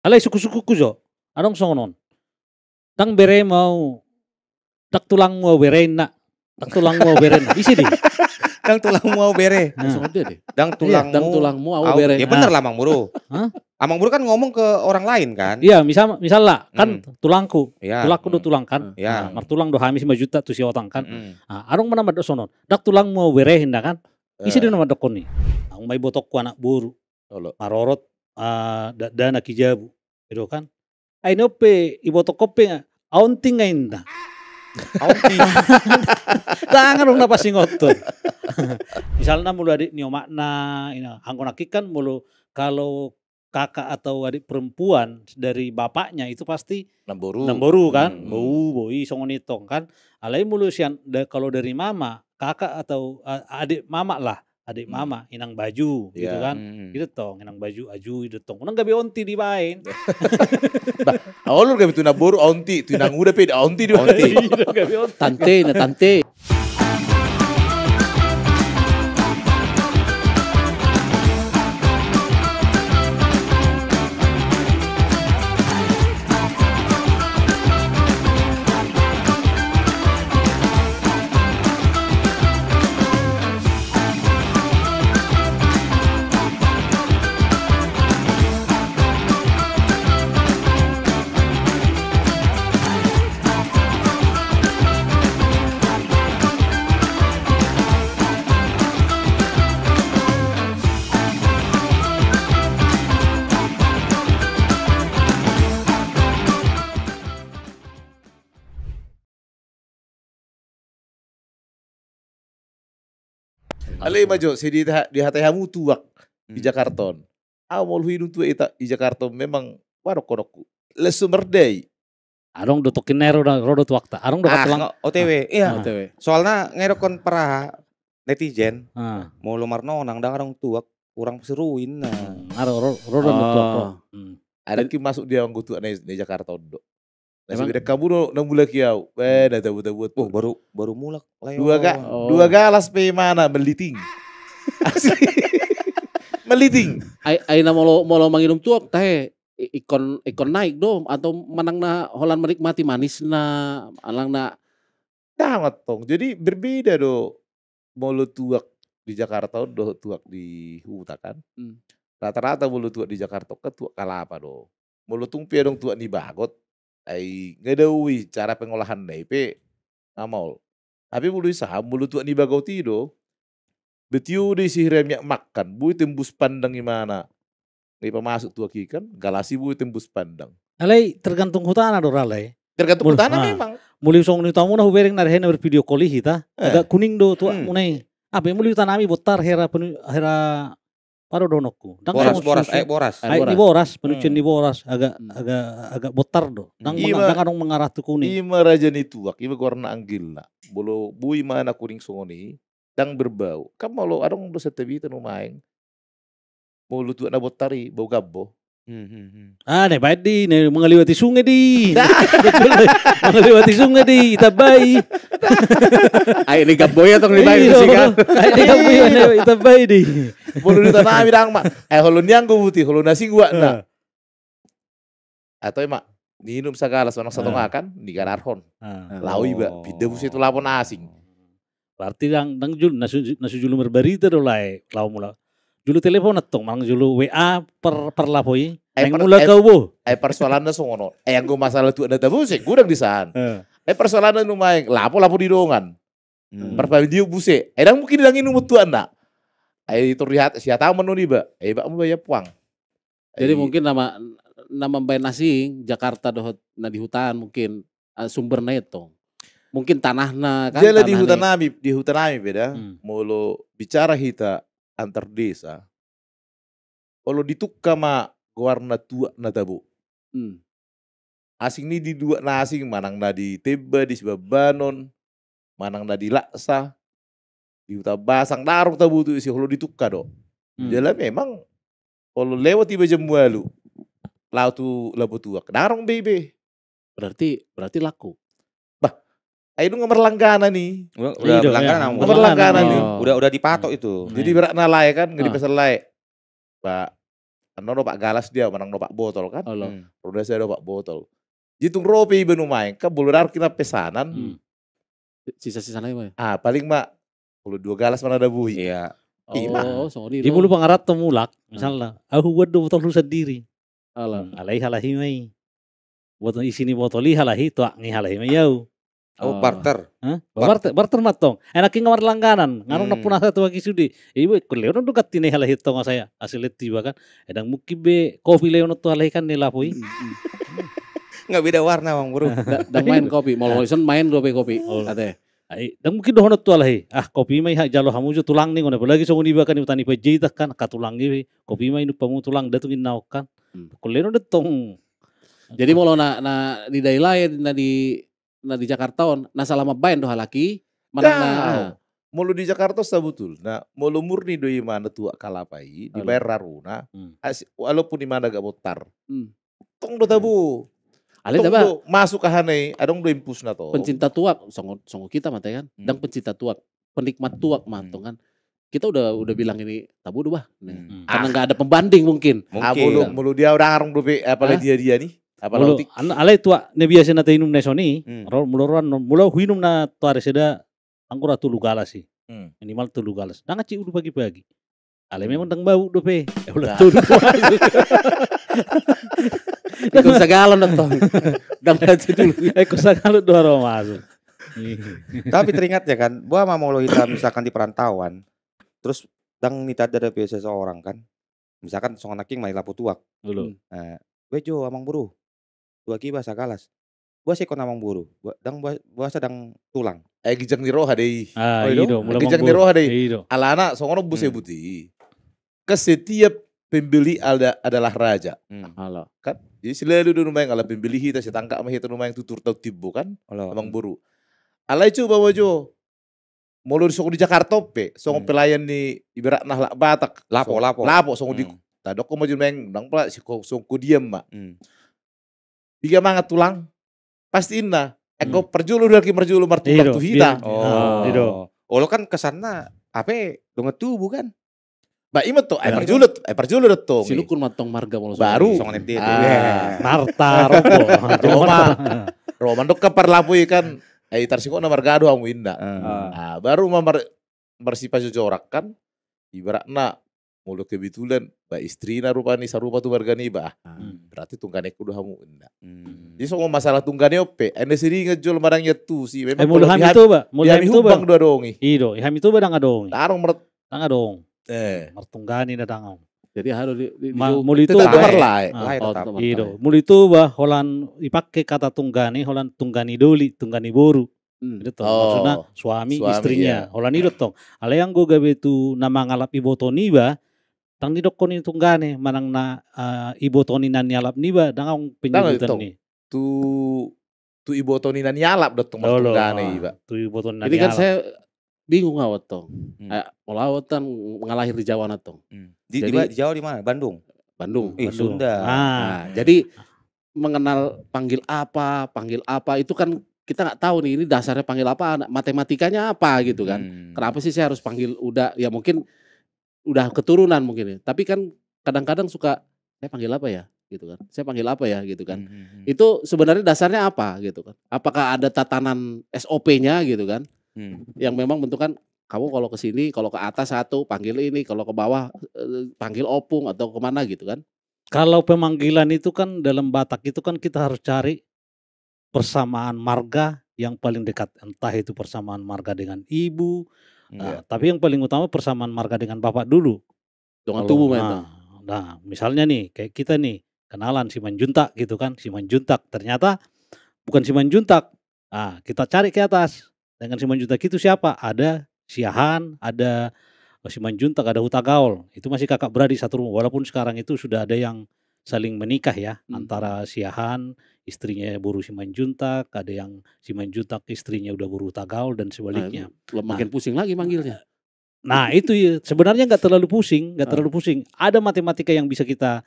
Alay suku-suku kujo. Anong songonon? Tang bere mau tak tulang mau berein nak. Tak tulang mau berein. Isi di. Dang tulangmu au bere. Langsung dia deh. Dang tulangmu. Dang tulangmu au au bere. Ya bener lah Mang Buru. Hah? Amang Buru kan ngomong ke orang lain kan. Iya, misal lah kan tulangku. Iya. Tulangku do tulang kan. Iya. Martulang do hamis 5 juta tu si otang kan. Mm. Arong mana mado sonon. Dak tulang mau berehin dah kan. Isi di nama dokon ni. Ang may botok ko anak buru. Olo. Marorot dana kijabu. Gitu kan. Ay nope ibotok kope nga. Aunting ngayon na. Aunti. Tangan dong napas singoto. Misalnya mulu adik nyo makna, anggo nakikan mulu kalau kakak atau adik perempuan dari bapaknya itu pasti namboru kan, boi songonitong kan. Alai mulu sian kalau dari mama, kakak atau adik mama lah, adik mama inang baju gitu kan. Gitu tong, inang baju aju itu tong. Unang gabi onti dibain. Awalur gabi tu namboru onti, tu nang udah pede onti di onti. Tante na tante. Alay majo, si di hatayamu tuak di Jakarta. Mau hidung tu ita di Jakarta memang warok-warok. Lesu merdei. Arong do tokinero na rodo tuakta. Arong do katulang. OTW. Iya. OTW. Soalnya ngerokon para netizen. Ah. Mau lumar nonang dang arang tuak kurang seruin nah. Aro rodo do tuakta. Ada ki masuk dia anggo tu di Jakarta do. Nasi beda kamu nang mula kiau. Dah tabu-tabu. Oh, baru mulak lah. Dua galas pe mana meliting. Asli. Meliting. Ay na molo manginom tuak tahe ikon naik dong atau manang na holan menikmati manis na alang na Sangat tong. Jadi berbeda do. Molo tuak di Jakarta do tuak di Huta kan. Rata-rata molo tuak di Jakarta kan tuak kalapa do. Molo tumpia dong tuak di Bagot. Ay ngadawi cara pengolahan DP amol. Tapi mulu saham mulu tuak di Bagoti do. Betiu di si remyak makan, bui tembus pandang gimana. Ngai masuk tuak ikan, galasi bui tembus pandang. Alay tergantung hutan do ralay. Tergantung tanah memang. Muli song ni tamu na hubereng na rehena bervideo call hita. Agak kuning do tuak munai. Abe muli tanami botar hera paro donokku. Boras. Di boras, penucian di boras agak botar do. Dang anong mengarah tu kuning. Ima raja ni tuak, ima warna anggil na. Bolo bui mana kuning songoni, dang berbau. Kamu lo adong do setebi tanu maeng. Mulu tuak na botari, bau gabbo. Ne baik di, ne mengeliwati sungai di. Mengeliwati sungai di, Itabay. ay ni gaboy atong ni bayi sikan. Ay ni gaboy Itabay di. Mulu di tanah bidang mak. Holon yang gue putih, holon nasi gua na. Atau emak minum segala sonong satu makan di Gararhon. Lawi ba, bida busi itu lapon asing. Berarti dang jul nasu julu merbarita do lai lau mula. Julu telepon atong mang julu WA per lapoi. Yang mula kau bo. Persoalan na songono. Yang gue masalah tu ada tabu sih gudang di sana. Persoalan nu maeng lapo di dongan. Perpal dia buse. Dang mungkin dangin numut tu anda. Itu lihat siapa menu nih ba. Ba mau bayar puang. Jadi mungkin nama bayi nasi Jakarta do na di hutan mungkin sumbernya itu. Mungkin tanahnya kan. Jadi di hutan nami beda. Molo bicara hita antar desa. Kalau ditukar ma warna tua na tabu. Asing ni di dua na asing manang na di Teba di Sebabanon, manang na di Laksa, di Huta Basang darong tabu tu isi kalau ditukar do. Jadi memang kalau lewat tiba jam walu, lau tu labu tua darong bebe. Berarti laku. Ayo nomor langganan nih. Udah langganan nih. Udah dipatok itu. Jadi berak nalai kan, nggak dipasal lai. Pak Ano no pak galas dia, manang no pak botol kan. Allah. Roda saya no pak botol. Jitung ropi benu main, kan bulurar kita pesanan. Sisa-sisa lain mah. Paling mak, kalau 2 galas mana ada bui. Iya. Oh, sorry. Di mulu pangarat temulak, misalnya, aku buat botol lu sendiri. Allah. Alai halahi mai. Botol isini botoli halahi tuak ngi halahi mai yau. Oh, barter. Barter matong. Enakin ngamar langganan. Ngarong na punah satu lagi sudi. Ibu kuleo no dukat tine halahi tong saya. Asli tiba kan. Edang mukib be kopi leo no tu halahi kan nilapui. Nggak beda warna Bang Bro. Dan main kopi. Mau main kopi. Ate. Dan mungkin dohon tu alai. Kopi mai jalo hamujo tulang nih ngone lagi songon iba kan utani pejita kan katulang ibe. Kopi mai nu pamu tulang datungin naok kan. Kuleo no detong. Jadi mau na di daerah di Jakarta na selama bain doh halaki mana Mulu di Jakarta sabutul. Nah, mulu murni doi mana tua kalapai dibayar raruna. Walaupun di mana gak botar. Tong do tabu. Ale daba masuk ke hanai, adong do impus na to. pencinta tuak songo kita mata kan. Dan pencinta tuak, penikmat tuak matong kan. Kita udah bilang ini tabu doh bah. Karena nggak ada pembanding mungkin. Mulu dia udah ngarong do apalagi dia nih. Mulu alai tua ne biasa na inum nesoni. Mulu huinum na tuare seda angkura tulu galas sih. Minimal tulu galas. Nang aci udah pagi-pagi. Ale memang tang bau dope. Udah tulu. Ikut segalon dong. Dan aci dulu. Ikut segalon dua orang masuk. Tapi teringat ya kan, buah mau lo kita misalkan di perantauan, terus dang nita ada biasa seorang kan, misalkan songan aking main lapu tuak. Dulu. Bejo amang buru, tuaki bahasa galas. Buah sekon amang buru, buah sedang tulang. Gijang ni roha deh. Gijang ni roha deh. Alana songono buse buti. Ke setiap pembeli adalah raja. Kan? Jadi selalu do numay ala pembeli hita si tangka mah hita numay tutur tau tibo kan. Amang buru. Alay cu bawa jo. Molo di Jakarta pe, songo pelayan ni ibarat nah Batak. Lapo songo di tadok ko maju neng dang pala si songo diam mak. Biga mangat tulang. Pastiin na. Eko perjulu lagi perjulu martulang tu hita. Oh lo kan kesana apa donget tubuh kan? Ba imet to, perjulu to. Silukun matong marga mau baru. Songan ente. Narta robo. Roma dok kapar lapui kan. Tarsiko na margado amu inda. Baru marsipa jojorak kan. Ibaratna mulu kebetulan ba istri na rupa ni sarupa tu margani ba. Berarti tunggane kudu hamu inda. Jadi soal masalah tunggane ope, ane sering ngejol marangnya tu sih. Memang mulu ham itu ba, mulu hubang dua dongi. Iyo, ham itu ba dang adong. Tarong adong. Martunggani na dangau. Jadi harus mulu itu berlai. Iyo, mulu itu ba holan ipake kata tunggani, holan tunggani doli, tunggani boru. Itu maksudnya suami istrinya. Holan itu tong. Ale yang go gabe tu nama ngalap ibotoni ba. Tang di dokon itu tunggane manang na ibotoni nan nyalap ni ba dangau penyebutan ni. Tu ibotoni nan nyalap dotong tunggane ba. Tu ibotoni nan nyalap. Ini kan saya bingung awat tong. Melawatan mengalahir di Jawa na tong. Di Jawa di mana? Bandung. Sunda. Jadi mengenal panggil apa itu kan kita nggak tahu nih ini dasarnya panggil apa, matematikanya apa gitu kan. Kenapa sih saya harus panggil udah ya mungkin udah keturunan mungkin ya. Tapi kan kadang-kadang suka saya panggil apa ya gitu kan. Saya panggil apa ya gitu kan. Itu sebenarnya dasarnya apa gitu kan. Apakah ada tatanan SOP-nya gitu kan. Yang memang bentukan kamu kalau ke sini, kalau ke atas satu panggil ini, kalau ke bawah panggil opung atau kemana gitu kan. Kalau pemanggilan itu kan dalam Batak itu kan kita harus cari persamaan marga yang paling dekat. Entah itu persamaan marga dengan ibu. Tapi yang paling utama persamaan marga dengan bapak dulu. Dengan tubuh nah, misalnya nih kayak kita nih kenalan si Manjuntak gitu kan, si Manjuntak ternyata bukan si Manjuntak. Kita cari ke atas. Dengan si Manjuntak itu siapa? Ada Siahan, ada si Manjuntak, ada Hutagaol. Itu masih kakak beradik satu rumah. Walaupun sekarang itu sudah ada yang saling menikah ya, antara Siahan istrinya buru si Manjuntak, ada yang si Manjuntak istrinya udah buru Hutagaol dan sebaliknya. Makin pusing lagi manggilnya. Nah itu ya sebenarnya nggak terlalu pusing, Ada matematika yang bisa kita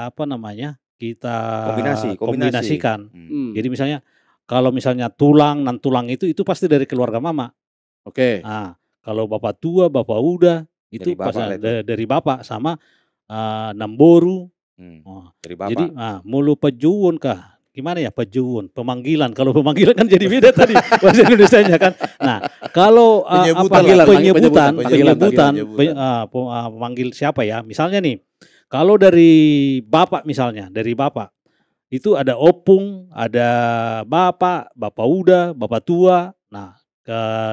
apa namanya kita kombinasikan. Jadi misalnya kalau misalnya tulang nan tulang itu pasti dari keluarga mama. Oke. Kalau bapak tua, bapak uda itu dari bapak sama namboru. Oh, Dari bapak. jadi mulu pejuun kah? Gimana ya pejuun? Pemanggilan. Kalau pemanggilan kan jadi beda tadi bahasa Indonesianya kan. Nah, kalau penyebutan, memanggil siapa ya? Misalnya nih, kalau dari bapak misalnya, dari bapak itu ada opung, ada bapak uda, bapak tua. Nah,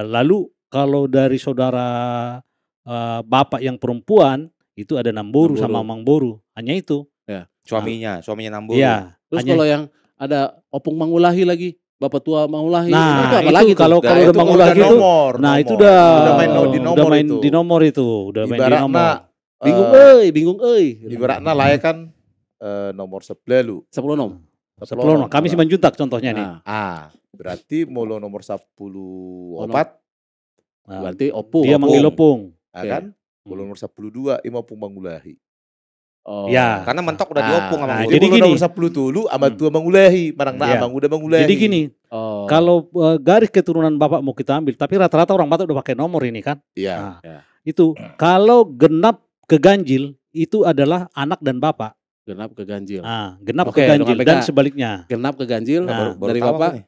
lalu kalau dari saudara bapak yang perempuan itu ada namboru sama mangboru. Hanya itu. Ya. Suaminya namboru. Iya. Terus kalau yang ada opung mangulahi lagi, bapak tua mangulahi. Nah, itu apa itu lagi kalau tuh? udah mangulahi itu, nah itu udah main di nomor itu, udah main di nomor. Bingung euy. Ibaratnya layak kan nomor 10 lu. 10 nom. 10 kami sih menjuntak contohnya nih. Berarti mulu nomor 10 opat. Berarti opung. Dia manggil opung. Kan? Mulu nomor 12 ima opung mangulahi. Oh. Ya, karena mentok udah diopung sama jadi gini, nomor 10 dulu sama tua mangulahi, amang udah mangulahi. Jadi gini, kalau garis keturunan bapak mau kita ambil, tapi rata-rata orang Batak udah pakai nomor ini kan. Iya. Itu kalau genap ke ganjil itu adalah anak dan bapak. Genap ke ganjil. Genap ke ganjil dan sebaliknya. Genap ke ganjil dari bapak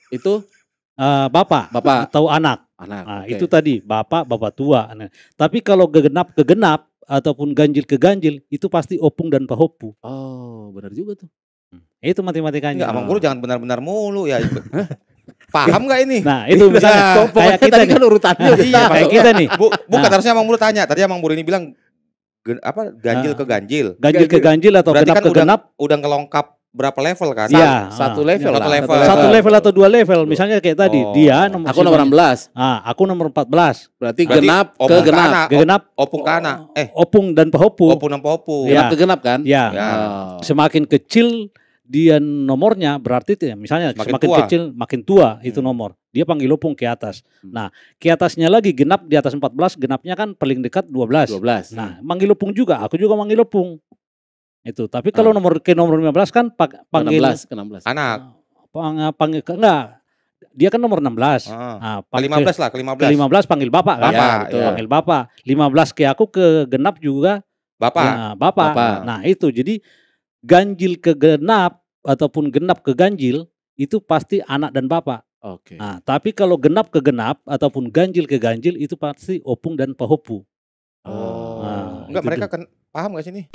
itu bapak atau anak. Itu tadi bapak tua. Tapi kalau genap ke genap ataupun ganjil ke ganjil itu pasti opung dan pahopu. Oh, benar juga tuh. Itu matematikanya. Enggak, Amang Guru jangan benar-benar mulu ya. Paham nggak ini? Nah, itu misalnya kayak kita nih. Kan urutannya iya, kayak kita nih. Bukan harusnya Amang Guru tanya. Tadi Amang Guru ini bilang ganjil ke ganjil. Ganjil ke ganjil atau genap ke genap. Udah ngelengkap berapa level kan? Iya, satu level. Satu level atau 2 level. Misalnya kayak tadi, dia nomor aku nomor 16. Aku nomor 14. Berarti genap ke genap. Genap opung ke anak. Opung dan pahopu. Opung dan pahopu. Genap ke genap kan? Ya. Semakin kecil dia nomornya berarti misalnya semakin kecil makin tua itu nomor. Dia panggil opung ke atas. Nah, ke atasnya lagi genap di atas 14, genapnya kan paling dekat 12. Nah, manggil opung juga. Aku juga manggil opung. Itu. Tapi kalau nomor 15 kan panggil 16. Anak. Panggil enggak. Dia kan nomor 16. Ke 15 lah, ke 15. Ke 15 panggil bapak kan? Panggil bapak. 15 ke aku ke genap juga bapak. Bapak. Nah, itu. Jadi ganjil ke genap ataupun genap ke ganjil itu pasti anak dan bapak. Oke. Nah, tapi kalau genap ke genap ataupun ganjil ke ganjil itu pasti opung dan pahopu. Enggak, mereka kan paham gak sih nih?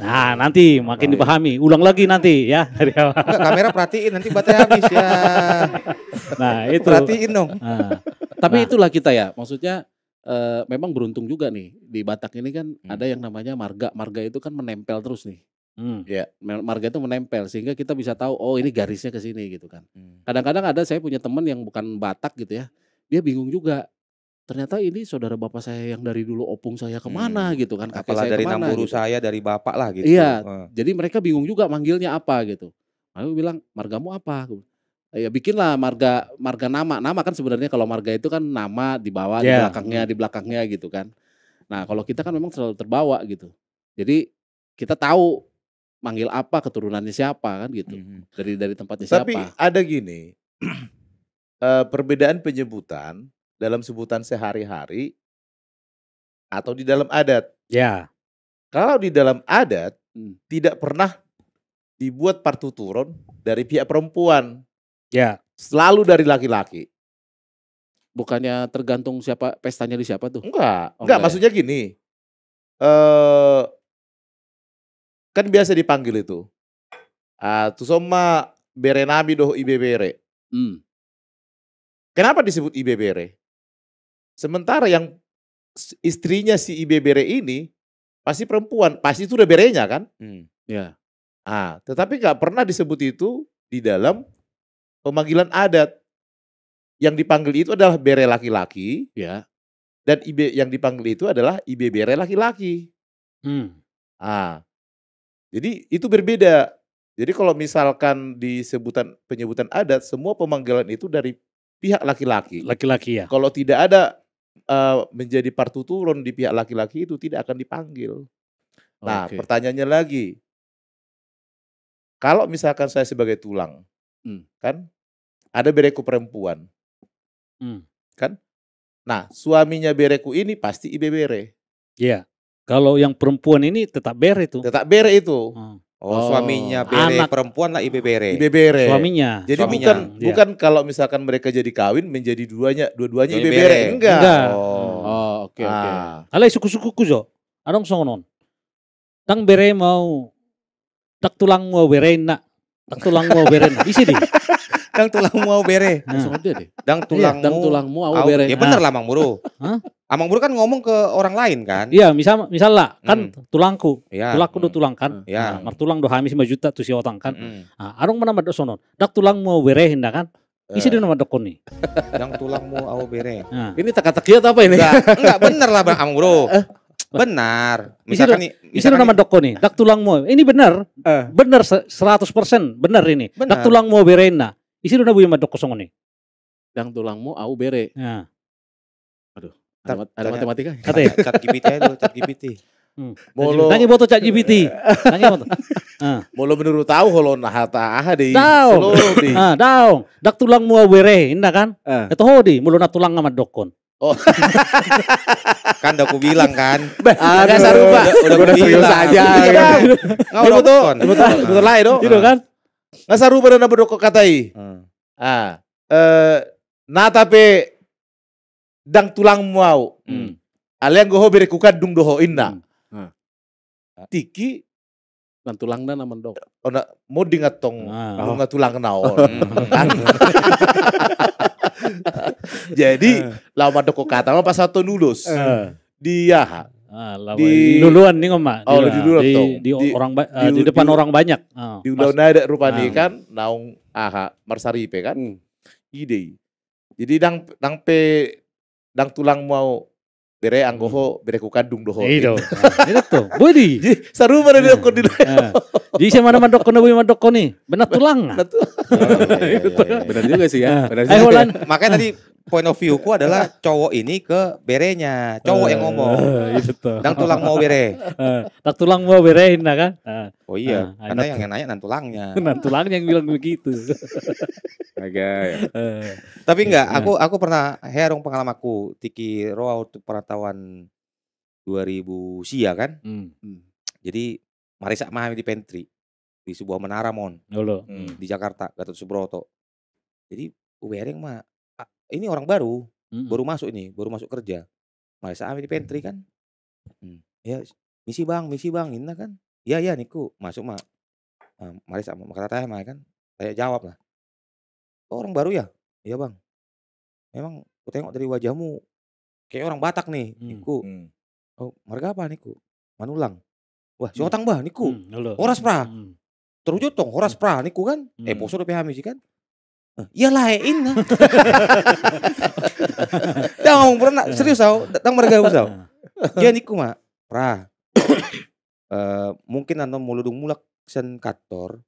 Nah, nanti makin dipahami. Ulang lagi nanti ya dari awal. Enggak, kamera perhatiin nanti baterai habis ya. Nah, itu. Perhatiin dong. Tapi itulah kita ya. Maksudnya memang beruntung juga nih di Batak ini kan ada yang namanya marga. Marga itu kan menempel terus nih. Ya, marga itu menempel sehingga kita bisa tahu oh ini garisnya ke sini gitu kan. Kadang-kadang ada saya punya teman yang bukan Batak gitu ya. Dia bingung juga. Ternyata ini saudara bapak saya yang dari dulu opung saya kemana gitu kan. Apalah dari namburu gitu. Saya dari bapak lah gitu. Iya, jadi mereka bingung juga manggilnya apa gitu. Lalu bilang margamu apa? Ya bikinlah marga nama. Nama kan sebenarnya kalau marga itu kan nama dibawa di belakangnya gitu kan. Nah kalau kita kan memang selalu terbawa gitu. Jadi kita tahu manggil apa, keturunannya siapa kan gitu. Dari tempatnya siapa. Tapi ada gini, perbedaan penyebutan dalam sebutan sehari-hari atau di dalam adat. Ya. Kalau di dalam adat tidak pernah dibuat partuturon dari pihak perempuan. Ya. Selalu dari laki-laki. Bukannya tergantung siapa pestanya di siapa tuh? Enggak, maksudnya gini. Kan biasa dipanggil itu. Tusoma bere nabi doh ibe bere. Kenapa disebut ibe bere? Sementara yang istrinya si ibe bere ini pasti perempuan, pasti itu udah berenya kan? Ya. Tetapi nggak pernah disebut itu di dalam pemanggilan adat. Yang dipanggil itu adalah bere laki-laki, ya. Dan ibe yang dipanggil itu adalah ibe bere laki-laki. Jadi itu berbeda. Jadi kalau misalkan di penyebutan adat, semua pemanggilan itu dari pihak laki-laki. Laki-laki ya. Kalau tidak ada menjadi partuturon di pihak laki-laki itu tidak akan dipanggil. Nah, pertanyaannya lagi, kalau misalkan saya sebagai tulang, kan ada bereku perempuan, kan? Nah, suaminya bereku ini pasti ibe bere. Iya. Kalau yang perempuan ini tetap bere itu. Tetap bere itu. Oh, suaminya bere, Anak. perempuan lah ibe bere. Ibe bere. Suaminya. Jadi Suaminya. bukan kalau misalkan mereka jadi kawin menjadi dua-duanya Jadi ibe bere. bere. Enggak. Enggak. Oh, oke. Ah. Alay suku-sukuku jo. Anong songonon? Tang bere mau tak tulang mau bere na. Tak tulang mau bere na. Isi di. Dang tulangmu mau bere. Langsung ada deh. Dang tulangmu. Dang tulangmu au au bere. Ya bener lah Mang Bro. Hah? Amang Bro kan ngomong ke orang lain kan? Iya, misal lah kan tulangku. Iya. Tulangku do tulang kan. Ya. Nah, martulang do hamis 5 juta tu si otang kan. Mm. Arong mana do sonon. Dak tulang mau bere hinda kan. Isi di nama dokon nih. Dang tulangmu au bere. Nah. Ini teka-teki atau apa ini? Enggak bener lah Bang Amang Bro. Benar. Misalkan nih, Isi di nama dokon nih. Dak tulang mau. Ini benar. Benar 100% benar ini. Benar. Dak tulang mau bere na. Isi di nama dokon songon nih. Dang tulangmu au bere. Nah. Ada Tanya- matematika? Kata ya. Chat GPT aja dulu, chat GPT. Molo Tangi boto chat GPT. Tangi boto. molo menurut tahu holo nahata deh. Tahu. Seluruh deh. Daong. Dak tulang mau bere hinda kan. Itu hodi mulu na tulang sama dokon. Kan udah aku bilang kan. Agak sarupa. Udah serius aja. Ngau dokon. Betul lah itu. Gitu kan? Nggak sarupa dan berdoko katai. Nah tapi dang tulang mau. Alian goho bere kukan dung doho inna. Tiki Dan tulang dan aman dok. ona mau dingatong bunga tulang naon. Kan? Jadi lama doko kata mah pas satu nulus. Dia Di- duluan nih ngomong. Oh, di duluan toh. Di depan orang banyak. di udah ada rupanya kan naung marsaripe kan. Ide. Jadi dang tulang mau bere anggoho bere kukan dung doho. Itu. Itu tuh. Budi. Jadi seru pada di dokon di Jadi saya mana mandokon nabi mandokon nih. Benar tulang. Benar juga sih ya. Benar Ayo juga. Lan. Makanya tadi point of view ku adalah cowok ini ke berenya, cowok yang ngomong. Itu tuh. Dang tulang mau bere. Tak tulang mau berehin nah kan. Oh iya, Ah, karena enak. yang nanya nan tulangnya. Nah tulangnya yang bilang begitu. Agak. Tapi enggak, aku pernah herong pengalamanku tiki roa waktu perantauan 2000 sia kan. Jadi marisa mah di pantry di sebuah menara mon Dulu. di Jakarta Gatot Subroto. Jadi uwereng mah ini orang baru masuk kerja. Marisa di pantry kan. Ya misi bang ini kan. Iya niku masuk mah. Marisa kata teh mah kan. Saya jawab lah. Oh, orang baru ya? Iya bang. Memang aku tengok dari wajahmu kayak orang Batak nih. Niku. Oh marga apa niku? Manulang. Wah si otang bah niku. Horas pra. Terwujud tong horas pra niku kan. Poso udah PH kan. Iyalah inna. Dah ngomong pernah serius tau. Datang marga tau. Dia niku mah pra. Mungkin anu muludung mulak sen kantor.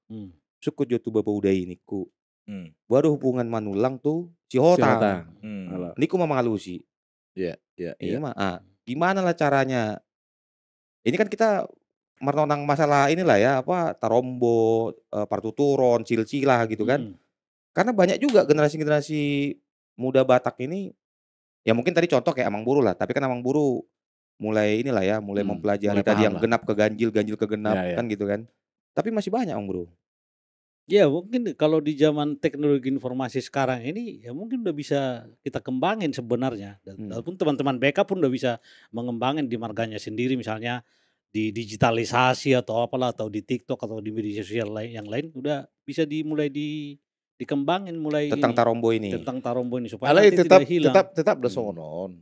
Suku jotu bapak udai niku. Baru hubungan manulang tuh si Hotang. Niku mah ngalusi. Iya. Iya mah. Gimana lah caranya? Ini kan kita menonang masalah inilah ya apa tarombo, partuturon, cilcilah gitu kan. Karena banyak juga generasi-generasi muda Batak ini ya mungkin tadi contoh kayak Amang Buru lah, tapi kan Amang Buru mulai inilah ya, mulai mempelajari mulai tadi paham yang lah. genap ke ganjil, ganjil ke genap Ya, ya. kan gitu kan. Tapi masih banyak Amang Buru. Ya mungkin kalau di zaman teknologi informasi sekarang ini ya mungkin udah bisa kita kembangin sebenarnya. Dan walaupun teman-teman BK pun udah bisa mengembangin di marganya sendiri misalnya di digitalisasi atau apalah atau di TikTok atau di media sosial yang lain udah bisa dimulai dikembangin mulai Tentang tarombo ini. tentang tarombo ini supaya Alai nanti tetap tidak hilang. tetap udah songonon.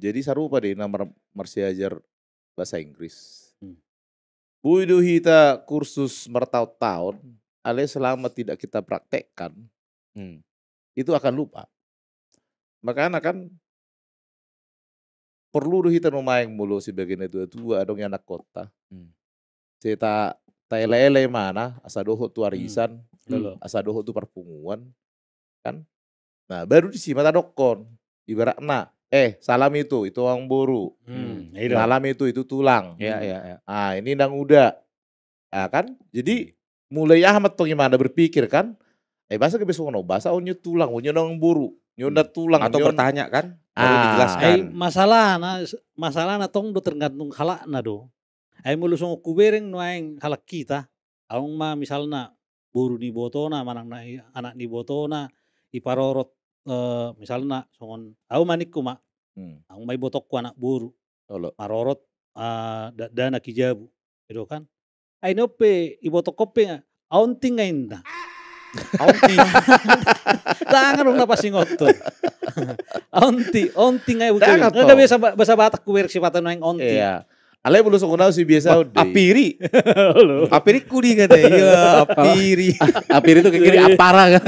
Jadi sarupa deh nama marsiajar bahasa Inggris. Buidu hita kursus bertahun-tahun, alai selama tidak kita praktekkan, itu akan lupa. Makanya kan perlu hita nomaeng mulu si bagian itu dong anak kota. Kita lele mana asa doho tu arisan, asa doho tu perpunguan, kan? Nah baru di sini mata dokon, ibarat salam itu orang boru, salam itu tulang. Ya. Ah ini ndang udah, kan? Jadi mulai Ahmad tuh gimana berpikir kan? Bahasa ke besok bahasa onyo tulang, onyo nang boru, Nyonda tulang Atau bertanya kan, baru dijelaskan. Masalah tong do tergantung halakna do. Ai mulu songo kubereng no aing halak kita. Aung mah misalna buru ni botona manangna anak ni botona iparorot misalna songon au manikku mak. Aung mai botok ku anak buru. Marorot dana kijabu. Gitu kan. Ai nope ibotok kope aunting ngainda. Aunting. Tangan dong napa sing ngotot. Aunting ngai bukan. Enggak biasa bahasa Batak ku versi patan nang onti. Iya. Ale belum songonau si biasa udah. Apiri. Apiri kudi katanya. Iya, apiri. Apiri itu ke kiri apara kan.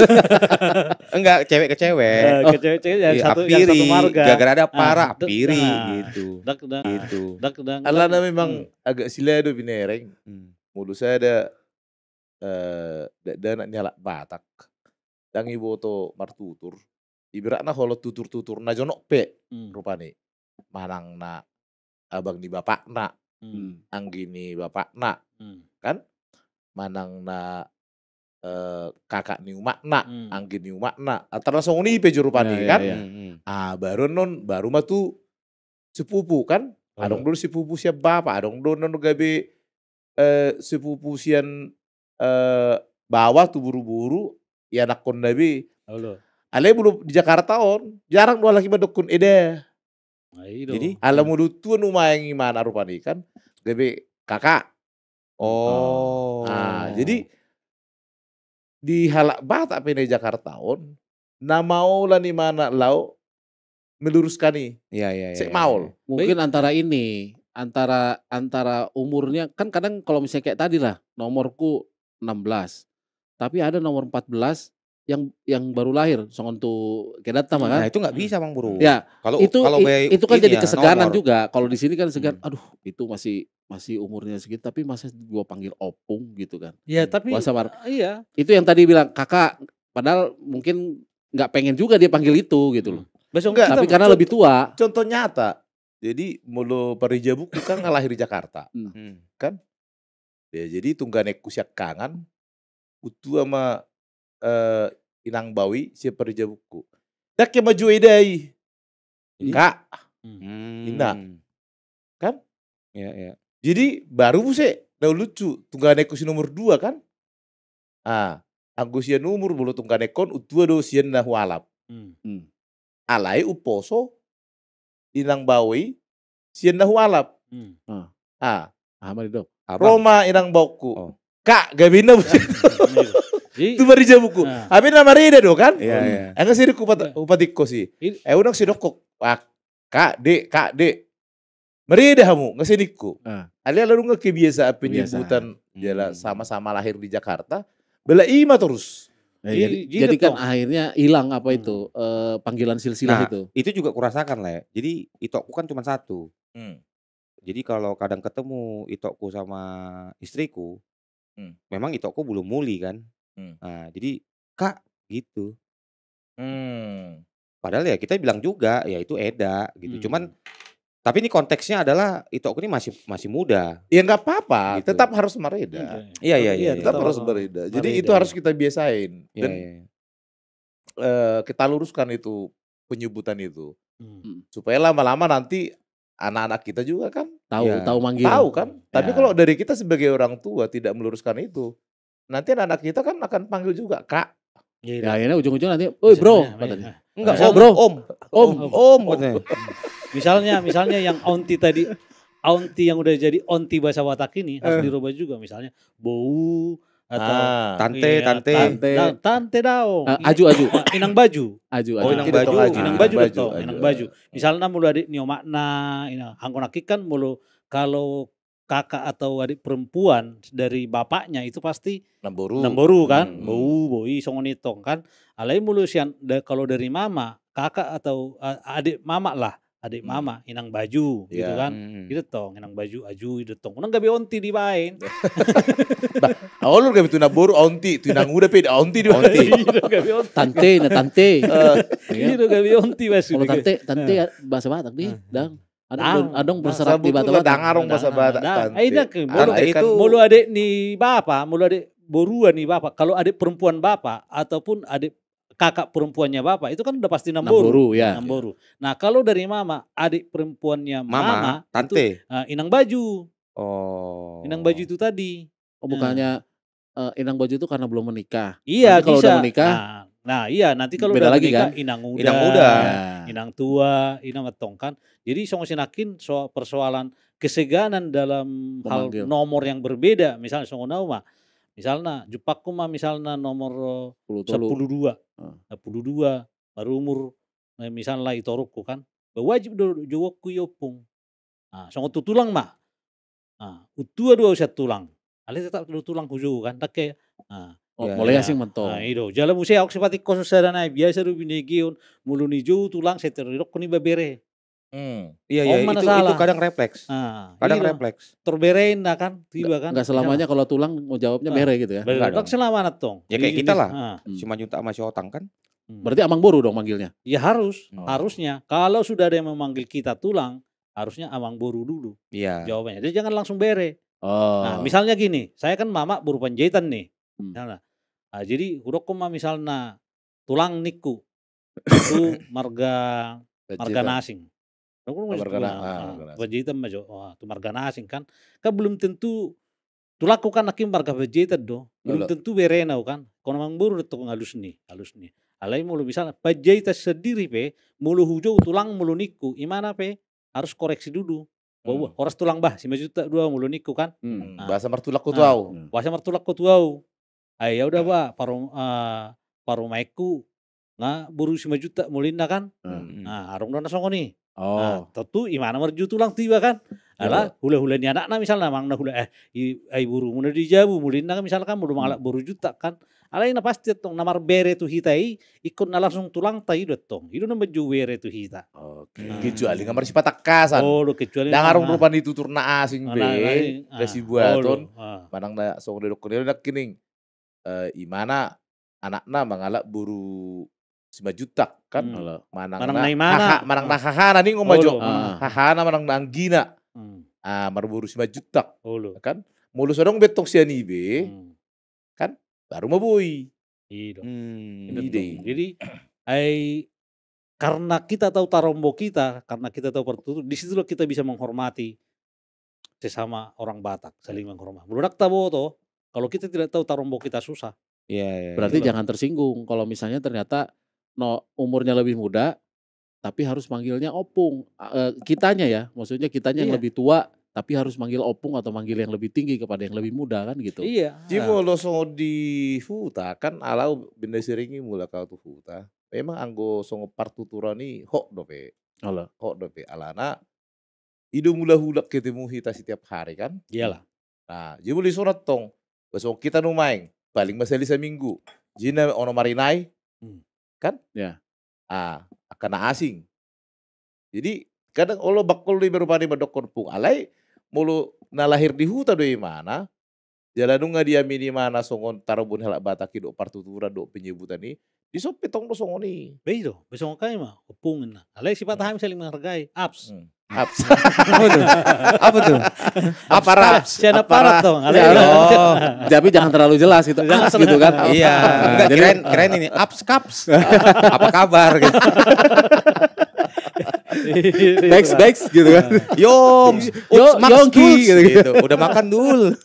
Enggak, cewek ke cewek. Ke cewek yang satu marga. Gara-gara ada para apiri gitu. Gitu. Alana memang agak silado binereng. Mulu saya ada dana nyala Batak. Dang ibu to martutur. Ibaratna holo tutur-tutur na jonok pe rupane. Manang na abang ni bapak na. Anggi ni bapak na. Kan? Manang na kakak ni umak na. Anggi ni umak na. Antara langsung ni pe rupane kan? Baru mah tu sepupu kan? Adong dulu sepupu siap bapak. Adong dulu gabe sepupu sian bawah tuh buru-buru ya anak kon nabi. Ale belum di Jakarta jarang dua lagi badokun ede. Jadi ala mudu tuh numayang gimana rupanya kan gabe kakak. Jadi di halak Batak pene Jakarta namau lah ni mana lau meluruskan nih. Iya. Sek maul. Mungkin antara umurnya kan kadang kalau misalnya kayak tadi lah nomorku 16 tapi ada nomor 14 yang baru lahir songon tuh kayak datang kan. Nah itu nggak bisa Bang Bro. Ya kalau itu kan jadi kesegaran nomor. juga kalau di sini kan segan. Aduh itu masih umurnya segitu tapi masa gua panggil opung gitu kan. Iya tapi iya. Itu yang tadi bilang kakak padahal mungkin nggak pengen juga dia panggil itu gitu loh. Tapi karena lebih tua. Contoh nyata. Jadi mulu Parija Buku kan ngalahir di Jakarta. Kan? Ya jadi tungganek kusiak kangen utu sama Inang Bawi si Parija Buku. Dak yang maju edai. Kak. Ina. Kan? Iya. Jadi baru sih dah lucu tungganek kusi nomor 2 kan? Anggo sian umur bulu tungganekon utua do sian na hualap. Alai uposo Inang Bawi sian na hualap. Ahmad itu. Roma Inang Bauku. Kak gabina itu Parija Buku. Abi nama rida do kan? Iya. Enggak sih upatikko sih. Unang sidokok. Kak dek. Merida kamu nggak sedikku. Alia lalu nggak kebiasaan penyebutan jala sama-sama lahir di Jakarta. Bela ima terus. Jadi kan akhirnya hilang apa itu panggilan silsilah itu. Itu juga kurasakan lah ya. Jadi itokku kan cuma satu. Jadi kalau kadang ketemu itokku sama istriku, memang itokku belum muli kan. Nah, jadi kak gitu. Padahal ya kita bilang juga ya itu Eda gitu. Cuman tapi ini konteksnya adalah itokku ini masih muda. Ya nggak apa-apa, gitu. tetap harus mereda. Iya. Tetap harus mereda. Jadi itu harus kita biasain. Dan kita luruskan itu penyebutan itu. Supaya lama-lama nanti anak-anak kita juga kan tahu manggil. Tahu kan? Tapi kalau dari kita sebagai orang tua tidak meluruskan itu, nanti anak-anak kita kan akan panggil juga Kak. Ya akhirnya ujung-ujung nanti, "Oi, bro." Katanya. Enggak, Om. Katanya. Misalnya yang onti tadi, onti yang udah jadi onti bahasa Batak ini harus dirubah juga misalnya bau atau tante daong. Aju. Inang baju. Inang baju. Misalnya mulu adik nio makna, angkon kan mulu kalau kakak atau adik perempuan dari bapaknya itu pasti namboru kan, boi songonitong kan. Alai mulu sian kalau dari mama, kakak atau adik mama lah. Adik mama inang baju gitu kan. Gitu tong inang baju aju itu tong. Unang gabi onti di bain. Awalnya gabi tuna boru onti, tuna udah pe onti di onti. Tante. Gitu gabi onti basi. Kalau tante bahasa Batak nih, dang. Adong berserat di Batak. Dangarong bahasa Batak. Aida ke mulu adik ni bapak, mulu adik boruan nih bapak. Kalau adik perempuan bapak ataupun adik kakak perempuannya bapak itu kan udah pasti Namboru ya. Namboru. Nah kalau dari mama, adik perempuannya mama tante. itu inang baju. Oh. Inang baju itu tadi. Oh, bukannya inang baju itu karena belum menikah. Iya, nanti kalau bisa. udah menikah, nah iya nanti kalau beda udah lagi menikah kan? inang muda, Inang muda. inang tua, inang metong kan. Jadi songo sinakin soal persoalan keseganan dalam Memanggil. hal nomor yang berbeda. Misalnya songo nauma, misalnya jupakku mah misalnya nomor 10-2, 10-2 baru umur misalnya itorukku kan, wajib do jawabku yopung. Nah, songo tutulang mah, utua dua usia tulang, ale tetap do tulang kuju kan, tak kayak. mulai asing mentong. Nah, itu jalan musik aku seperti kosus sadana biasa do binegion mulu nijo tulang seterirok kuni babere. Iya, itu kadang refleks. Kadang refleks. Terberein dah kan, tiba kan. Enggak selamanya kalau tulang mau jawabnya bere gitu ya. Enggak selama tong. Ya kayak kita lah. Si Majuta sama si Otang kan. Berarti Amang Boru dong manggilnya. Ya harusnya. Kalau sudah ada yang memanggil kita tulang, harusnya Amang Boru dulu. Iya. Jawabannya. Jadi jangan langsung bere. Nah, Oh. misalnya gini, saya kan mama buru penjahitan nih. Misalnya. Nah, jadi hurokoma misalnya tulang niku itu marga nasing. Aku penjahitan mah tu marga nasing kan. Kan belum tentu tulaku kan nakim marga penjahitan do. Belum tentu berena kan. Kono Amang Boru itu halus nih. Alai mulu misalnya penjahitan sendiri pe, mulu hujau tulang mulu niku. Imana pe? Harus koreksi dulu. Bahwa horas tulang bah 5 juta 2 mulu niku kan. Bahasa mertulak ku tuau. Bahasa mertulak ku tuau. Ya udah ba paru maiku nga buru 5 juta mulina kan. Nah, arung dona songo nih. Nah, tentu imana merju tulang tiba kan. Alah hula-hula ni anak misalnya mangna hula ai buru muna dijabu mulina kan misalkan mulu mangalak buru juta kan. Alai na pasti tong namar bere tu hitai ikut na langsung tulang tai tong. Itu na maju bere tu hita. Oke. Kecuali ngamar si patakasan. Oh, kecuali dangarong rupan itu turna asing be. Dasi buaton. Manang na songo dedok kene nak kining. Imana anakna mangalak buru 5 juta kan. Manang na hahana nih ngomajo. Hahana manang na anggina. Marburu 5 juta. Kan. Mulu sodong betok siani be. Kan baru maboy. Jadi karena kita tahu tarombo kita, karena kita tahu pertutur, di situlah kita bisa menghormati sesama orang Batak, saling menghormati. Berudak tabo toh, kalau kita tidak tahu tarombo kita susah. Berarti jangan tersinggung kalau misalnya ternyata umurnya lebih muda tapi harus manggilnya opung. Kitanya ya, maksudnya kitanya yang lebih tua tapi harus manggil opung atau manggil yang lebih tinggi kepada yang lebih muda kan gitu. Iya. Cimo lo songo di huta kan alau benda seringi mula kau tu huta. Memang anggo songo partutura ni hok dope. Hok dope alana. Ido mula hulak ketemu hita setiap hari kan. Iyalah. Nah, jimo li surat tong. Besok kita numaing. Paling masali seminggu. Jina ono marinai. Kan? Ya. Akan asing. Jadi kadang olo bakul di berupani badokon pung alai. Mulu nalahir di huta doi mana. Jalanunga dia mini mana songon tarobun helak bataki do partutura do penyebutan ni. Di sopi tong do songon ni. Begitu, besok kayak mah opungin lah. Alai si patah saling menghargai. Apps. Apa tuh? Aparat. Siapa aparat dong? Tapi jangan terlalu jelas gitu. Apps gitu kan. Iya. Keren ini. Apps kaps. Apa kabar gitu. Bags gitu kan. Yongki gitu. Udah makan dul.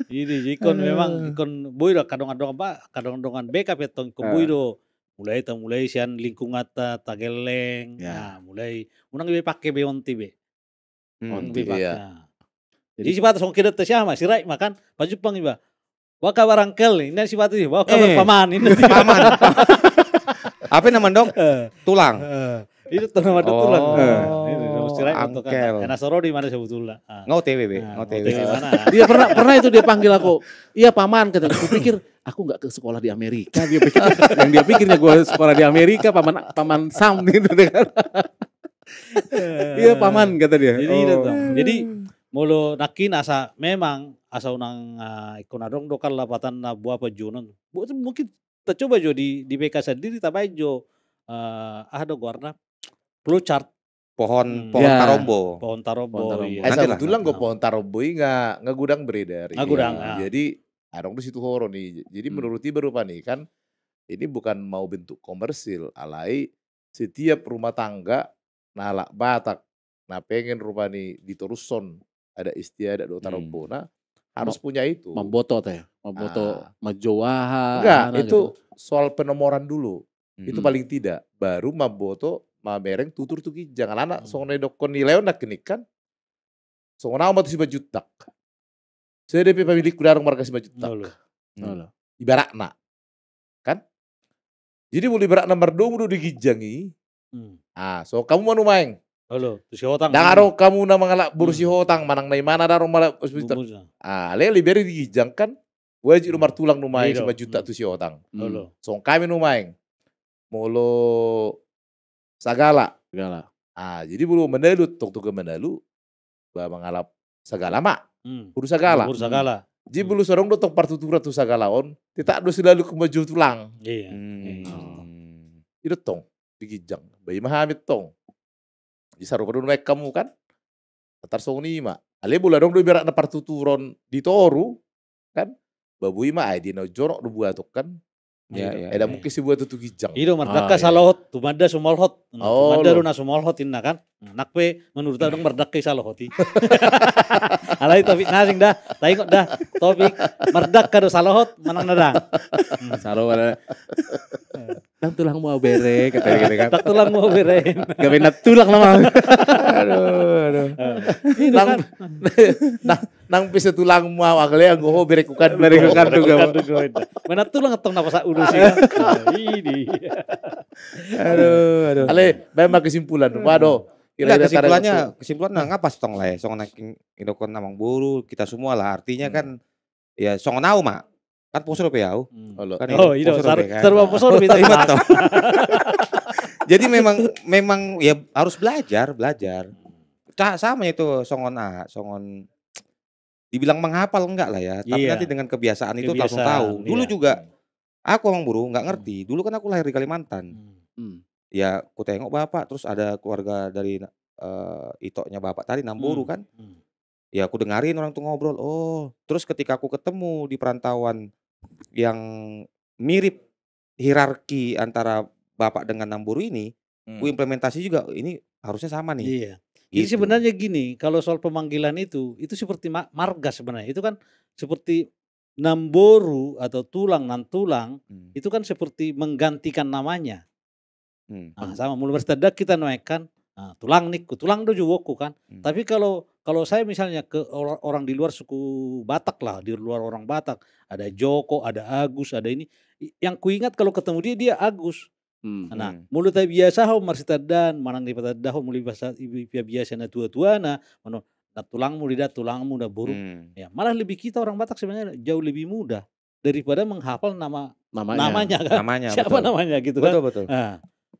Ini ikon memang ikon boy do kadang-kadang backup ya tong ikon boy do mulai sian lingkungan tageleng. Nah, mulai unang ibe pakai beonti be. Iya. Jadi si batas mau kidat siapa si Rai makan baju pang iba. Waka barangkel ini si batas ini waka berpaman ini. Paman. Apa nama dong? Tulang. Itu nama tulang. Ini Angkel. Enak soro di mana sebetulnya? Ngote bebe. Mana? Dia pernah itu dia panggil aku. Iya paman katanya. Aku pikir aku nggak ke sekolah di Amerika. Dia pikir yang dia pikirnya gue sekolah di Amerika paman Sam gitu kan. Iya paman kata dia. Jadi mulu nakin asa memang asa unang ikonadong dokal lapatan na buah pajunon. Mungkin kita coba jo di BK sendiri tapi jo ada warna flowchart pohon tarombo. Pohon tarombo. Kebetulan gue pohon tarombo nggak gudang beredar. Gudang. Jadi Adong di situ horo nih. Jadi menurut Ibu rupa nih kan ini bukan mau bentuk komersil, alai setiap rumah tangga nalak Batak, nah pengen rupa nih diteruson ada istiadat do tarompona harus punya itu. Memboto teh, memboto majowaha. Enggak, itu gitu. soal penomoran dulu. Itu paling tidak. Baru memboto mabereng tutur tu kijang. Anak songonai dokon nilai nak kenik kan. Songonau matu si bajutak. CDP pemilik kudarang marga si bajutak. Ibaratna. Kan? Jadi mulai ibarat nomor 2 udah digijangi. So kamu mau numaeng. Halo, tu si hotang. Daro kamu na mangalak burusi hotang manang na mana daro malah hospital. Le liberi digijang kan. Wajib nomor tulang numaeng 5 juta tu si hotang. So kami numaeng. Molo sagala. Jadi bulu mendalut tok ke mendalu ba mangalap sagala mak. Buru sagala. Jadi bulu sorong do tok partutura tu sagala on, tidak do selalu kemaju tulang. Iya. Itu tong digijang. Bayi mahamit tong. Di saru padu naik kamu kan. Tatar song ni ma. Ale bula dong do berak na partuturon di toru kan. Babui ma ai di no jorok do buatok kan. Ada mungkin si buat itu gijang. Ido merdaka salohot, tumada sumalhot. Tumada runa sumalhot inna kan. Nakpe menurut dong merdaka salohoti. Alai topik ngasing dah. Tengok dah topik merdaka do salohot manang nadang. Salo ada. Nang tulang mau bere kata kan. Tak tulang mau bere. Gawe nat tulang lama. Aduh. Nang pisa tulang mau agale anggo berekukan juga. Mana tulang atong napa sak urus ini. Aduh. Ale, memang kesimpulan. Waduh. Kesimpulannya ngapa tong le song naking indokon namang buru kita semua lah artinya kan ya song nau mak kan posor pe yau. Kan itu serba posor bisa. Jadi memang ya harus belajar. Sama itu songon dibilang menghafal enggak lah ya, tapi nanti dengan kebiasaan itu langsung tahu. Dulu juga aku emang buru nggak ngerti. Dulu kan aku lahir di Kalimantan. Ya aku tengok bapak terus ada keluarga dari itoknya bapak tadi Namburu kan. Ya aku dengerin orang tuh ngobrol. Oh, terus ketika aku ketemu di perantauan yang mirip hierarki antara bapak dengan Namburu ini, aku implementasi juga ini harusnya sama nih. Iya. Jadi sebenarnya gini, kalau soal pemanggilan itu seperti marga sebenarnya. Itu kan seperti Namboru atau tulang nan tulang, itu kan seperti menggantikan namanya. Sama mulai berstadak kita noekan tulang niku, tulang do juwoku kan. Tapi kalau saya misalnya ke orang di luar suku Batak lah, di luar orang Batak, ada Joko, ada Agus, ada ini. Yang kuingat kalau ketemu dia Agus. Nah, mulut biasa ho marsitadan, manang di patadaho muli bahasa biasa na tua-tua na tulangmu lidah tulangmu na buruk. Ya, malah lebih kita orang Batak sebenarnya jauh lebih mudah daripada menghafal namanya kan. Siapa betul. Namanya gitu kan. Betul.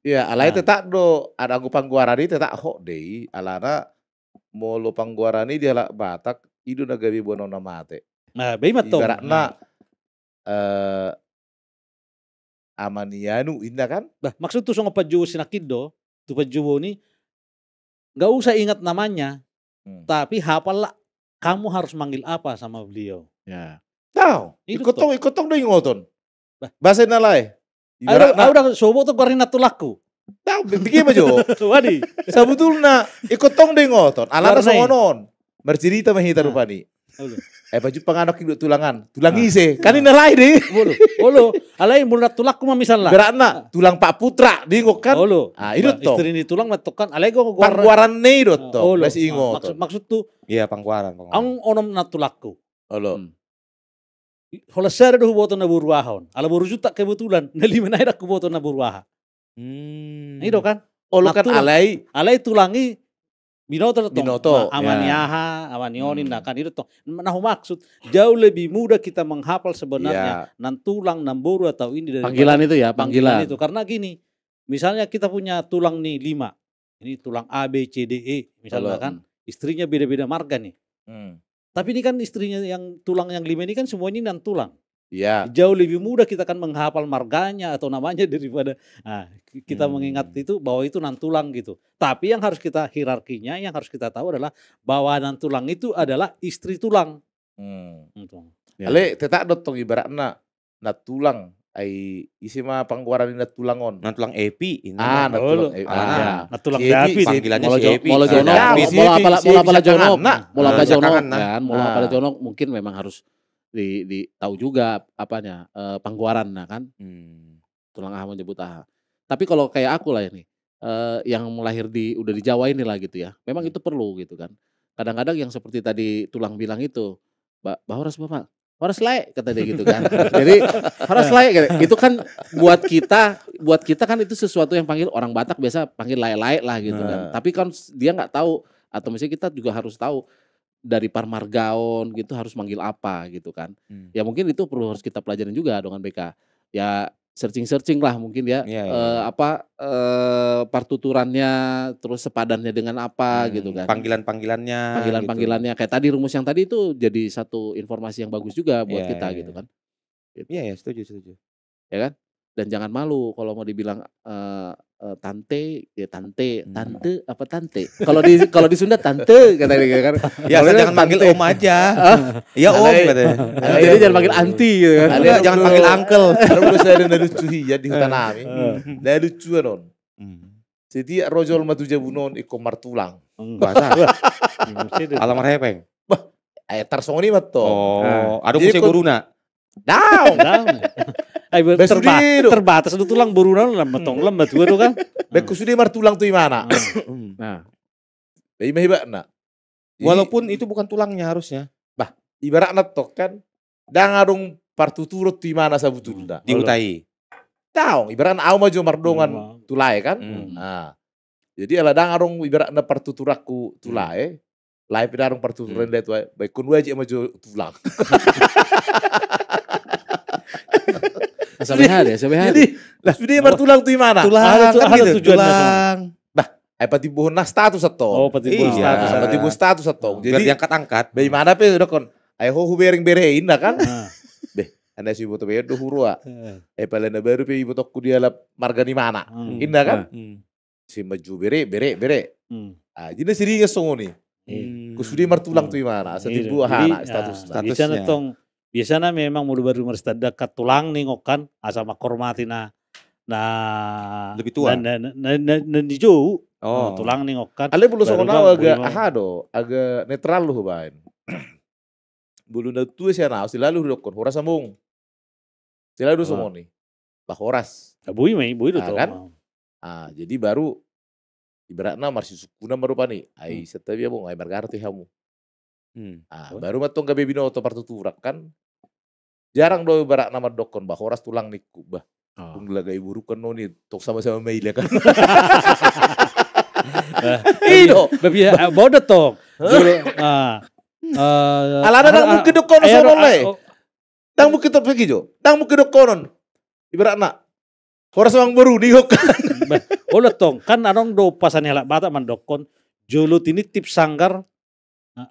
Ya, alai tetak do ada aku pangguarani tetak ho dei alana molo pangguarani dia lah Batak idu na gawi bono nama te. Nah, beimat tong. Ibaratna amanianu indah kan? Bah, maksud tuh songo pajuwo sinakido, tuh pajuwo ni nggak usah ingat namanya, tapi hafal lah kamu harus manggil apa sama beliau. Ya. Tahu. Ikutong deh ngoton. Bahasa nalai. Udah sobo tuh barin natulaku. Tahu, bikin aja. Wadi. Sebetulnya ikutong deh ngoton. Alana songonon. Bercerita mahita rupani. Baju penganok induk tulangan, tulang ise. Kan ini lain deh. Olo, alai mulat tulakku mah misalnya. Beratna, tulang Pak Putra diingok kan. Olo. Itu toh. Istri ini tulang matokan, alai go pangguaran nih do toh. Masih ingot. Maksud tuh. Iya pangguaran. Ang onom na tulakku. Olo. Kalau saya ada huboto na burwahon, ala burujuta kebetulan, nali menaik aku huboto na burwaha. Itu kan. Olo kan alai tulangi. Binoto. Amaniaha, amanionin nah kan itu toh. Nah maksud jauh lebih mudah kita menghafal sebenarnya nan tulang Namburu atau ini dari panggilan itu ya, panggilan itu karena gini. Misalnya kita punya tulang nih 5. Ini tulang A B C D E misalnya kan. Istrinya beda-beda marga nih. Tapi ini kan istrinya yang tulang yang 5 ini kan semua ini nan tulang. Iya. Jauh lebih mudah kita kan menghafal marganya atau namanya daripada kita mengingat itu bahwa itu nan tulang gitu. Tapi yang harus kita hierarkinya, yang harus kita tahu adalah bahwa nan tulang itu adalah istri tulang. Ale tetak dotong ibaratna na tulang ai isi mah pangguaran na tulangon. Nah tulang epi ini. Na tulang. Nah tulang Si Epi, dapi. panggilannya Mola si Epi. Mola Si Jonok, Dapi. Si Mola Epi, Pala si Mola Epi Pala sekangan, Jonok, nak. Mola Pala Sekangan, Jonok nah. kan, Mola Pala Jonok mungkin memang harus di tahu juga apanya pangguaran nah kan, tulang aha menyebut aha. Tapi kalau kayak aku lah ini, yang lahir udah di Jawa ini lah gitu ya, memang itu perlu gitu kan. Kadang-kadang yang seperti tadi tulang bilang itu, Horas Bapak, Horas lae kata dia gitu kan. Jadi Horas lae itu kan buat kita kan itu sesuatu yang panggil orang Batak biasa panggil lae-lae lah gitu kan. Tapi kan dia nggak tahu atau misalnya kita juga harus tahu dari Parmargaon gitu harus manggil apa gitu kan. Ya mungkin itu harus kita pelajarin juga dengan BK. Ya searching lah mungkin ya, partuturannya terus sepadannya dengan apa gitu kan. Panggilannya Panggilannya kayak tadi rumus yang tadi itu jadi satu informasi yang bagus juga buat kita gitu kan. Iya, setuju. Ya kan? Dan jangan malu kalau mau dibilang tante ya tante apa tante. Kalau di Sunda tante kata dia kan. Ya jangan panggil om aja. Iya om katanya. Jadi jangan panggil anti gitu kan. Jangan panggil uncle. Terus ada lucu ya di hutan kami. Ada lucu non. Jadi rojol matu jabunon iko martulang. Bahasa. Alamar hepeng. Tarsong ini mato. Oh, aduh kusi buruna. Daun. Terbatas itu tulang burunan lah metong lembat gue tuh kan. Beku sudah martulang tuh mana? Nah, hebat nak. Walaupun itu bukan tulangnya harusnya. Bah, ibaratnya tok kan, dangarung partuturut di mana sabutunda. Diutai. Tahu, ibaratnya au maju mardongan tulai kan. Nah, jadi ala dangarung ibaratnya partuturaku tulai. Lai pidarung partuturan dia tuh, baik kun wajib maju tulang. Sampai Jadi, lah sudah martulang tuh di mana? Tulang, ada tujuan tulang. Bah, pati buhon status atau? Oh, pati buhon status. Pati buhon status atau? Jadi diangkat-angkat. Bagaimana pe udah kon? Ayo hu bereng-berein lah kan? Beh, anda si butuh bedo hurua. Palena baru pe ibu tokku dia lah marga di mana? Indah kan? Si maju bere. Ah, jadi sering ngesong nih. Kusudi martulang tuh di mana? Setiap buah statusnya. Biasanya memang mudah baru merestad dekat tulang nih ngokan asa makormati nah lebih tua dan di jauh tulang nih ngokan ale bulu songonau agak netral loh bain bulu na tua sih nah selalu dokon horas sambung selalu songoni bah horas bui itu kan jadi baru ibaratnya marsi sukuna baru pani ai setiap ya bong ai margarti kamu baru matong gabe bino atau partuturak kan jarang do barak nama dokon bah horas tulang niku bah lagai burukan noni tok sama-sama mail kan iyo babi bodoh tong alada nang mungkin dokon sono le nang mungkin tot pergi jo nang mungkin dokonon ibaratna horas mang baru nihok bodoh tong kan anong do pasan helak bata mandokon julut ini tip sanggar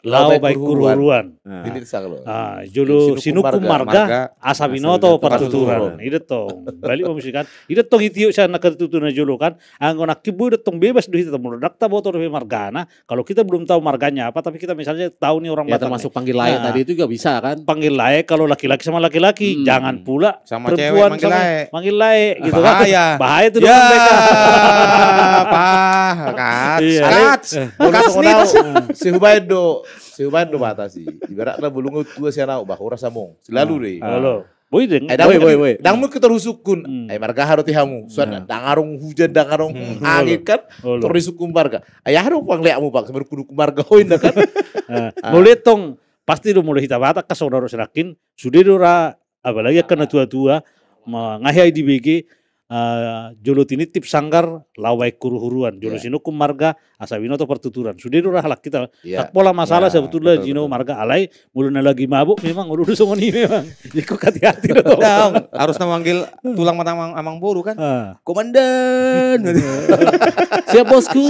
Lau baik kururuan. Ini sanglo. Julu sinuku marga asabinoto partuturan. Itu tong. Balik memusikan. Itu tong itu sana ketutunan julu kan. Anggo nakibu itu tong bebas duit itu meledak ta botor margana. Kalau kita belum tahu marganya apa, tapi kita misalnya tahu nih orang Batak. Termasuk panggil layak tadi itu juga bisa kan. Panggil layak kalau laki-laki sama laki-laki. Jangan pula sama perempuan cewek manggil layak gitu kan. Bahaya itu ya, mereka. Kats nih. Si Hubaydo batasi. Ibaratnya bulungu tua si anak bah horas samong. Selalu deh. Halo. Boy deng. Boy. Dangmu kita rusukun. Marga harus tihamu. Suan dangarung hujan dangarung angin kan. Terus rusukun marga. Ayah harus pangliakmu pak. Sebenarnya kudu marga hoin kan. Mulai tong pasti do mulai hita batak ka saudara serakin. Sudah dora apalagi kena tua-tua ngahai di BG. Jolo tini tip sanggar lawai kuruhuruan jolo sinukum marga asabinoto pertuturan sudah itu halak kita tak pola masalah sebetulnya jino marga alai muluna lagi mabuk memang udah songoni memang jiko hati-hati dong harus memanggil tulang mata amang boru kan komandan siap bosku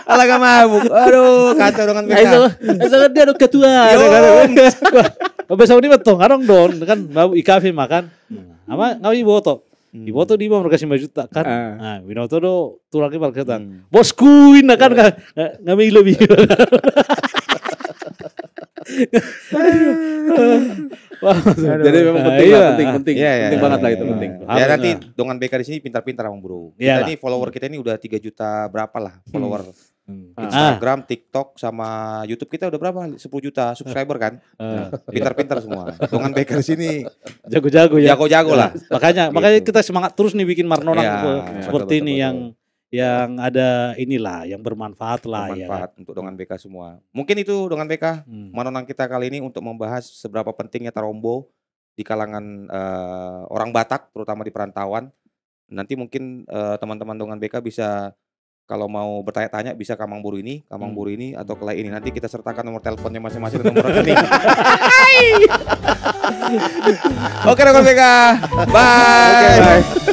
alaga mabuk aduh kacau dengan mereka sangat dia ada ketua besok ini betul ngarong don kan mabuk ikafe makan apa ngawi boto diboto di bawah mereka 5 juta kan nah binoto do tulangnya marga bosku ini kan ngambil lebih Wah, Jadi memang penting lah, penting banget lah itu penting. Ya nanti Dongan BK di sini pintar-pintar Bang Bro. Kita ini follower kita ini udah 3 juta berapa lah follower. Instagram, TikTok sama YouTube kita udah berapa? 10 juta subscriber kan? Pintar-pintar semua. Dongan BK di sini jago-jago ya. Jago-jago lah. Makanya kita semangat terus nih bikin Marnonang seperti ini yang ada inilah yang bermanfaat lah ya kan? Untuk Dongan BK semua. Mungkin itu Dongan BK Marnonang kita kali ini untuk membahas seberapa pentingnya Tarombo di kalangan orang Batak terutama di perantauan. Nanti mungkin teman-teman Dongan BK bisa kalau mau bertanya-tanya bisa ke Kamang Buru ini atau ke lain ini. Nanti kita sertakan nomor teleponnya masing-masing dan nomor rekening. Oke Dongan BK. Bye.